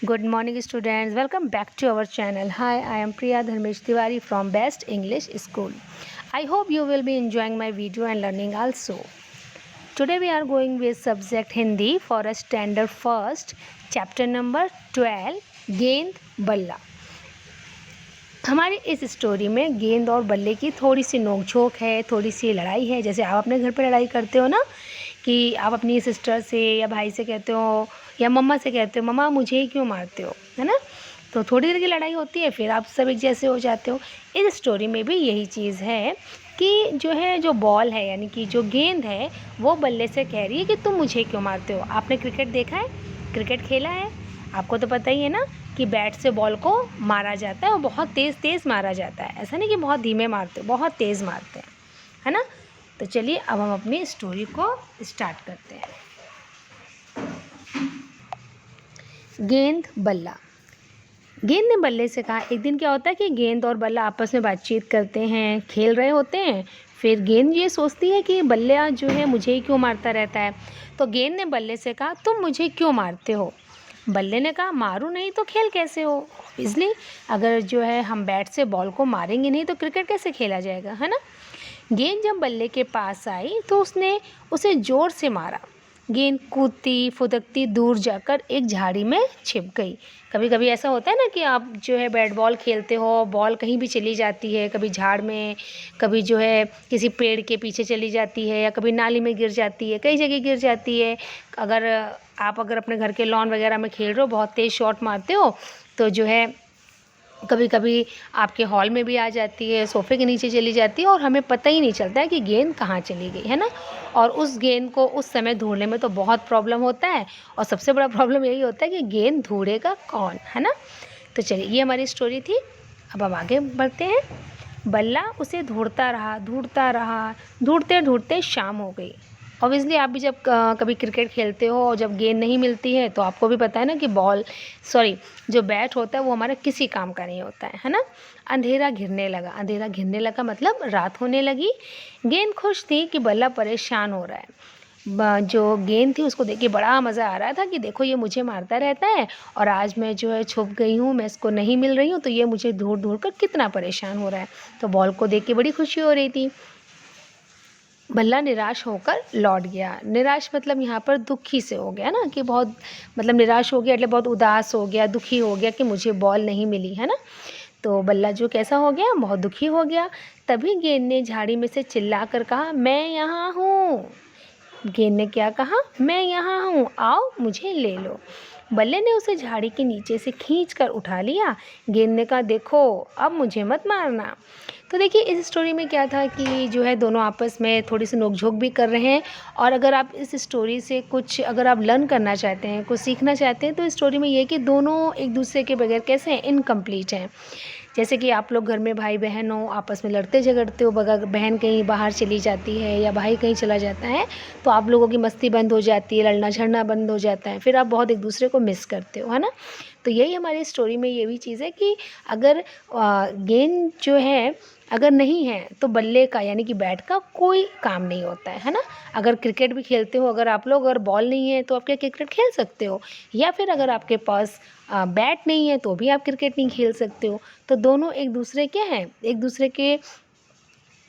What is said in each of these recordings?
Good morning, students. Welcome back to our channel. Hi, I am Priya Dharmesh Tiwari from Best English School. I hope you will be enjoying my video and learning also. Today we are going with subject Hindi for a standard first, chapter number 12, गेंद बल्ला। हमारी इस story में गेंद और बल्ले की थोड़ी सी नोक-झोंक है, थोड़ी सी लड़ाई है। जैसे आप अपने घर पे लड़ाई करते हो ना, कि आप अपनी सिस्टर से या भाई से कहते हो या मम्मा से कहते हो, मम्मा मुझे ही क्यों मारते हो, है ना। तो थोड़ी देर की लड़ाई होती है, फिर आप सब एक जैसे हो जाते हो। इस स्टोरी में भी यही चीज़ है कि जो बॉल है, यानी कि जो गेंद है, वो बल्ले से कह रही है कि तुम मुझे क्यों मारते हो। आपने क्रिकेट देखा है, क्रिकेट खेला है, आपको तो पता ही है ना कि बैट से बॉल को मारा जाता है और बहुत तेज़ मारा जाता है। ऐसा नहीं कि बहुत धीमे मारते, बहुत तेज़ मारते हैं, है ना। तो चलिए अब हम अपनी स्टोरी को स्टार्ट करते हैं। गेंद बल्ला। गेंद ने बल्ले से कहा, एक दिन क्या होता है कि गेंद और बल्ला आपस में बातचीत करते हैं, खेल रहे होते हैं। फिर गेंद ये सोचती है कि बल्ला जो है मुझे ही क्यों मारता रहता है। तो गेंद ने बल्ले से कहा, तुम मुझे क्यों मारते हो। बल्ले ने कहा, मारूं नहीं तो खेल कैसे हो। इसलिए अगर जो है हम बैट से बॉल को मारेंगे नहीं तो क्रिकेट कैसे खेला जाएगा, है ना। गेंद जब बल्ले के पास आई तो उसने उसे ज़ोर से मारा। गेंद कूदती फुदकती दूर जाकर एक झाड़ी में छिप गई। कभी कभी ऐसा होता है ना कि आप जो है बैट बॉल खेलते हो, बॉल कहीं भी चली जाती है, कभी झाड़ में, कभी जो है किसी पेड़ के पीछे चली जाती है, या कभी नाली में गिर जाती है, कई जगह गिर जाती है। अगर अपने घर के लॉन वगैरह में खेल रहे हो, बहुत तेज़ शॉट मारते हो, तो जो है कभी कभी आपके हॉल में भी आ जाती है, सोफ़े के नीचे चली जाती है और हमें पता ही नहीं चलता है कि गेंद कहाँ चली गई, है ना। और उस गेंद को उस समय ढूंढने में तो बहुत प्रॉब्लम होता है, और सबसे बड़ा प्रॉब्लम यही होता है कि गेंद ढूंढेगा कौन, है ना। तो चलिए, ये हमारी स्टोरी थी। अब हम आगे बढ़ते हैं। बल्ला उसे ढूंढता रहा, ढूंढते ढूंढते शाम हो गई। ऑब्वियसली आप भी जब कभी क्रिकेट खेलते हो और जब गेंद नहीं मिलती है तो आपको भी पता है ना कि जो बैट होता है वो हमारा किसी काम का नहीं होता है ना। अंधेरा घिरने लगा मतलब रात होने लगी। गेंद खुश थी कि बल्ला परेशान हो रहा है। जो गेंद थी उसको देख के बड़ा मज़ा आ रहा था कि देखो ये मुझे मारता रहता है, और आज मैं जो है छुप गई हूँ, मैं इसको नहीं मिल रही हूँ, तो ये मुझे ढूंढ ढूंढ कर कितना परेशान हो रहा है। तो बॉल को देख के बड़ी खुशी हो रही थी। बल्ला निराश होकर लौट गया। निराश मतलब यहाँ पर दुखी से हो गया ना, कि बहुत मतलब निराश हो गया मतलब बहुत उदास हो गया, दुखी हो गया कि मुझे बॉल नहीं मिली, है ना। तो बल्ला जो कैसा हो गया, बहुत दुखी हो गया। तभी गेंद ने झाड़ी में से चिल्ला कर कहा, मैं यहाँ हूँ। गेंद ने क्या कहा, मैं यहाँ हूँ, आओ मुझे ले लो। बल्ले ने उसे झाड़ी के नीचे से खींच कर उठा लिया। गेंद ने कहा, देखो अब मुझे मत मारना। तो देखिए, इस स्टोरी में क्या था कि जो है दोनों आपस में थोड़ी सी नोक-झोंक भी कर रहे हैं। और अगर आप इस स्टोरी से कुछ अगर आप लर्न करना चाहते हैं, कुछ सीखना चाहते हैं, तो इस स्टोरी में ये है कि दोनों एक दूसरे के बगैर कैसे हैं, इनकम्प्लीट हैं। जैसे कि आप लोग घर में भाई बहन हो, आपस में लड़ते झगड़ते हो, अगर बहन कहीं बाहर चली जाती है या भाई कहीं चला जाता है, तो आप लोगों की मस्ती बंद हो जाती है, लड़ना झगड़ना बंद हो जाता है, फिर आप बहुत एक दूसरे को मिस करते हो, है ना। तो यही हमारी स्टोरी में ये भी चीज़ है कि अगर गेंद जो है अगर नहीं है तो बल्ले का यानी कि बैट का कोई काम नहीं होता है ना। अगर क्रिकेट भी खेलते हो, अगर आप लोग अगर बॉल नहीं है तो आप क्या क्रिकेट खेल सकते हो, या फिर अगर आपके पास बैट नहीं है तो भी आप क्रिकेट नहीं खेल सकते हो। तो दोनों एक दूसरे के हैं, एक दूसरे के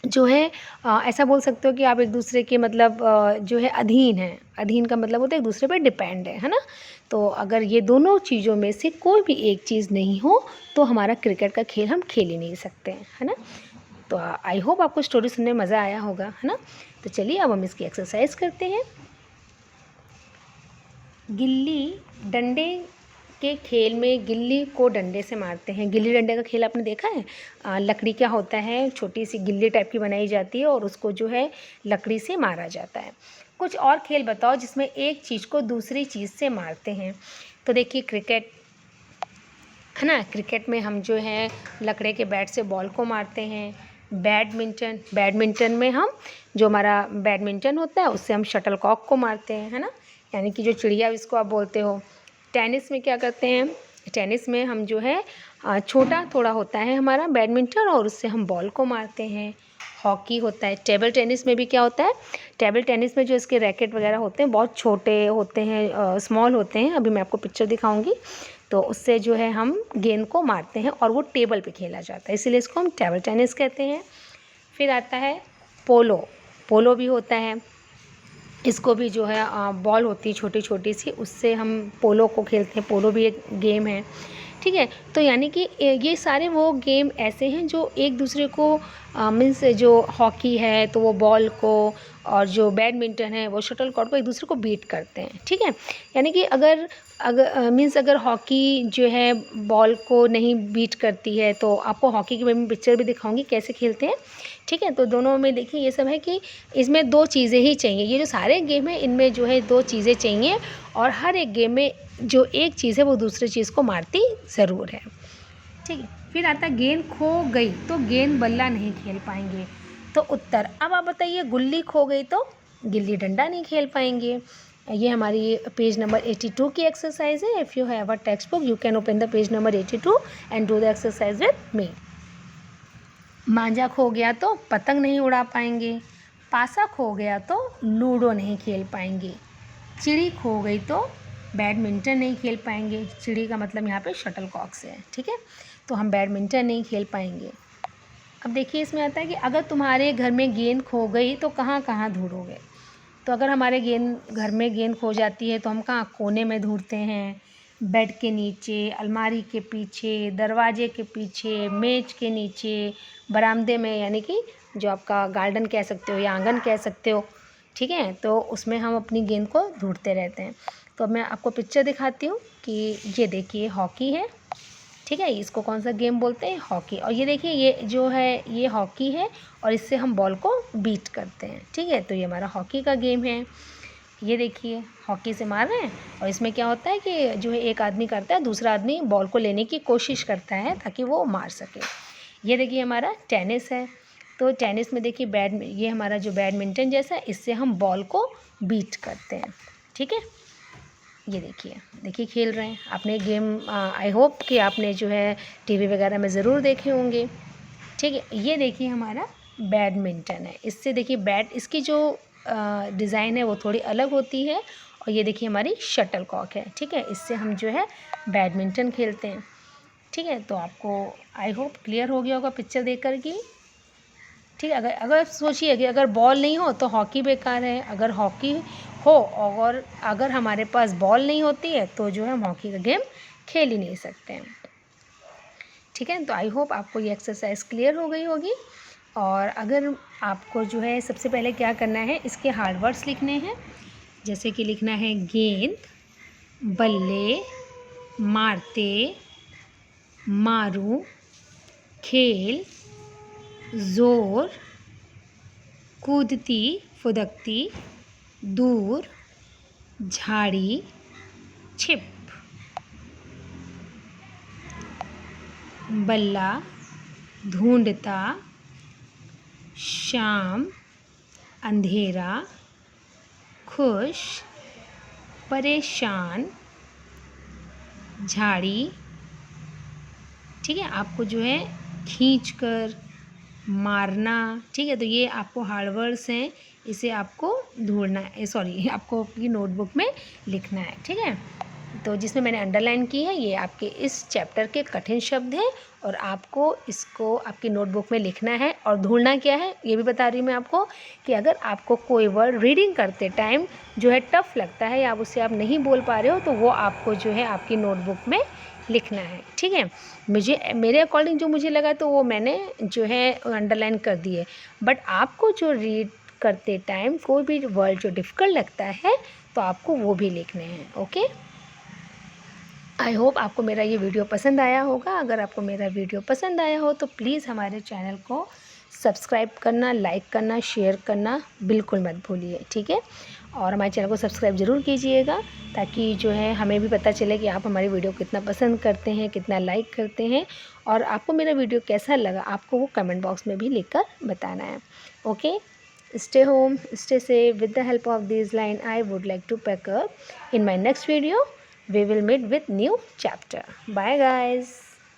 जो है ऐसा बोल सकते हो कि आप एक दूसरे के मतलब जो है अधीन है। अधीन का मतलब होता है एक दूसरे पे डिपेंड है ना। तो अगर ये दोनों चीज़ों में से कोई भी एक चीज़ नहीं हो तो हमारा क्रिकेट का खेल हम खेल ही नहीं सकते हैं, है ना। तो आई होप आपको स्टोरी सुनने में मज़ा आया होगा, है ना। तो चलिए अब हम इसकी एक्सरसाइज करते हैं। गिल्ली डंडे के खेल में गिल्ली को डंडे से मारते हैं। गिल्ली डंडे का खेल आपने देखा है। लकड़ी क्या होता है, छोटी सी गिल्ली टाइप की बनाई जाती है और उसको जो है लकड़ी से मारा जाता है। कुछ और खेल बताओ जिसमें एक चीज़ को दूसरी चीज़ से मारते हैं। तो देखिए, क्रिकेट है ना। क्रिकेट में हम जो है लकड़े के बैट से बॉल को मारते हैं। बैडमिंटन में हम जो हमारा बैडमिंटन होता है उससे हम शटलकॉक को मारते हैं, है ना, यानी कि जो चिड़िया इसको आप बोलते हो। टेनिस में क्या करते हैं, टेनिस में हम जो है छोटा थोड़ा होता है हमारा बैडमिंटन और उससे हम बॉल को मारते हैं। हॉकी होता है। टेबल टेनिस में भी क्या होता है, टेबल टेनिस में जो इसके रैकेट वगैरह होते हैं बहुत छोटे होते हैं, स्मॉल होते हैं। अभी मैं आपको पिक्चर दिखाऊंगी। तो उससे जो है हम गेंद को मारते हैं और वो टेबल पे खेला जाता है, इसीलिए इसको हम टेबल टेनिस कहते हैं। फिर आता है पोलो। पोलो भी होता है, इसको भी जो है बॉल होती है छोटी छोटी सी, उससे हम पोलो को खेलते हैं। पोलो भी एक गेम है, ठीक है। तो यानी कि ये सारे वो गेम ऐसे हैं जो एक दूसरे को मीन्स जो हॉकी है तो वो बॉल को, और जो बैडमिंटन है वो शटल कॉर्क को एक दूसरे को बीट करते हैं, ठीक है। यानी कि अगर मीन्स अगर हॉकी जो है बॉल को नहीं बीट करती है तो आपको हॉकी की मैं पिक्चर भी दिखाऊंगी कैसे खेलते हैं, ठीक है। तो दोनों में देखिए ये सब है कि इसमें दो चीज़ें ही चाहिए। ये जो सारे गेम है इनमें जो है दो चीज़ें चाहिए, और हर एक गेम में जो एक चीज़ है वो दूसरी चीज़ को मारती ज़रूर है, ठीक है। फिर आता है गेंद खो गई तो गेंद बल्ला नहीं खेल पाएंगे। तो उत्तर, अब आप बताइए गुल्ली खो गई तो गिल्ली डंडा नहीं खेल पाएंगे। ये हमारी पेज नंबर 82 की एक्सरसाइज है। If you have a text book you can open the page number 82 and do the exercise with me. मांझा खो गया तो पतंग नहीं उड़ा पाएंगे। पासा खो गया तो लूडो नहीं खेल पाएंगे। चिड़ी खो गई तो बैडमिंटन नहीं खेल पाएंगे। चिड़ी का मतलब यहाँ पे शटल कॉक से है, ठीक है। तो हम बैडमिंटन नहीं खेल पाएंगे। अब देखिए इसमें आता है कि अगर तुम्हारे घर में गेंद खो गई तो कहाँ कहाँ ढूंढोगे। तो अगर हमारे घर में गेंद खो जाती है तो हम कहाँ, कोने में ढूंढते हैं, बेड के नीचे, अलमारी के पीछे, दरवाजे के पीछे, मेज के नीचे, बरामदे में, यानी कि जो आपका गार्डन कह सकते हो या आंगन कह सकते हो, ठीक है। तो उसमें हम अपनी गेंद को ढूंढते रहते हैं। तो मैं आपको पिक्चर दिखाती हूँ कि ये देखिए हॉकी है, ठीक है। इसको कौन सा गेम बोलते हैं, हॉकी। और ये देखिए ये जो है ये हॉकी है और इससे हम बॉल को बीट करते हैं, ठीक है। तो ये हमारा हॉकी का गेम है। ये देखिए हॉकी से मार रहे हैं, और इसमें क्या होता है कि जो है एक आदमी करता है, दूसरा आदमी बॉल को लेने की कोशिश करता है ताकि वो मार सके। ये देखिए हमारा टेनिस है। तो टेनिस में देखिए ये हमारा जो बैडमिंटन जैसा है, इससे हम बॉल को बीट करते हैं, ठीक है। ये देखिए खेल रहे हैं। आपने गेम आई होप कि आपने जो है टीवी वगैरह में ज़रूर देखे होंगे, ठीक है। ये देखिए हमारा बैडमिंटन है। इससे देखिए इसकी जो डिज़ाइन है वो थोड़ी अलग होती है। और ये देखिए हमारी शटल कॉक है, ठीक है। इससे हम जो है बैडमिंटन खेलते हैं, ठीक है। तो आपको आई होप क्लियर हो गया होगा पिक्चर देख कर के, ठीक है। अगर सोचिए कि अगर बॉल नहीं हो तो हॉकी बेकार है, अगर हॉकी हो और अगर हमारे पास बॉल नहीं होती है तो जो है हम हॉकी का गेम खेल ही नहीं सकते हैं, ठीक है। तो आई होप आपको ये एक्सरसाइज क्लियर हो गई होगी। और अगर आपको जो है सबसे पहले क्या करना है, इसके हार्ड वर्ड्स लिखने हैं। जैसे कि लिखना है गेंद, बल्ले, मारते, मारूं, खेल, ज़ोर, कूदती फुदकती, दूर, झाड़ी, छिप। बल्ला, ढूंढता, शाम, अंधेरा, खुश, परेशान, झाड़ी, ठीक है। आपको जो है खींचकर, मारना, ठीक है। तो ये आपको हार्ड वर्ड्स हैं, इसे आपको ढूंढना है, सॉरी आपको अपनी नोटबुक में लिखना है, ठीक है। तो जिसमें मैंने अंडरलाइन की है ये आपके इस चैप्टर के कठिन शब्द हैं, और आपको इसको आपकी नोटबुक में लिखना है। और ढूंढना क्या है ये भी बता रही हूँ मैं आपको, कि अगर आपको कोई वर्ड रीडिंग करते टाइम जो है टफ़ लगता है या उससे आप नहीं बोल पा रहे हो तो वो आपको जो है आपकी नोटबुक में लिखना है, ठीक है। मेरे अकॉर्डिंग जो मुझे लगा तो वो मैंने जो है अंडरलाइन कर दिए। बट आपको जो रीड करते टाइम कोई भी वर्ड जो डिफ़िकल्ट लगता है तो आपको वो भी लिखने हैं, ओके। आई होप आपको मेरा ये वीडियो पसंद आया होगा। अगर आपको मेरा वीडियो पसंद आया हो तो प्लीज़ हमारे चैनल को सब्सक्राइब करना, लाइक करना, शेयर करना बिल्कुल मत भूलिए, ठीक है। और हमारे चैनल को सब्सक्राइब ज़रूर कीजिएगा ताकि जो है हमें भी पता चले कि आप हमारी वीडियो कितना पसंद करते हैं, कितना लाइक करते हैं, और आपको मेरा वीडियो कैसा लगा आपको वो कमेंट बॉक्स में भी लिखकर बताना है, okay. Stay home, stay safe. With the help of these lines, I would like to pack up. In my next video, we will meet with new chapter. Bye guys.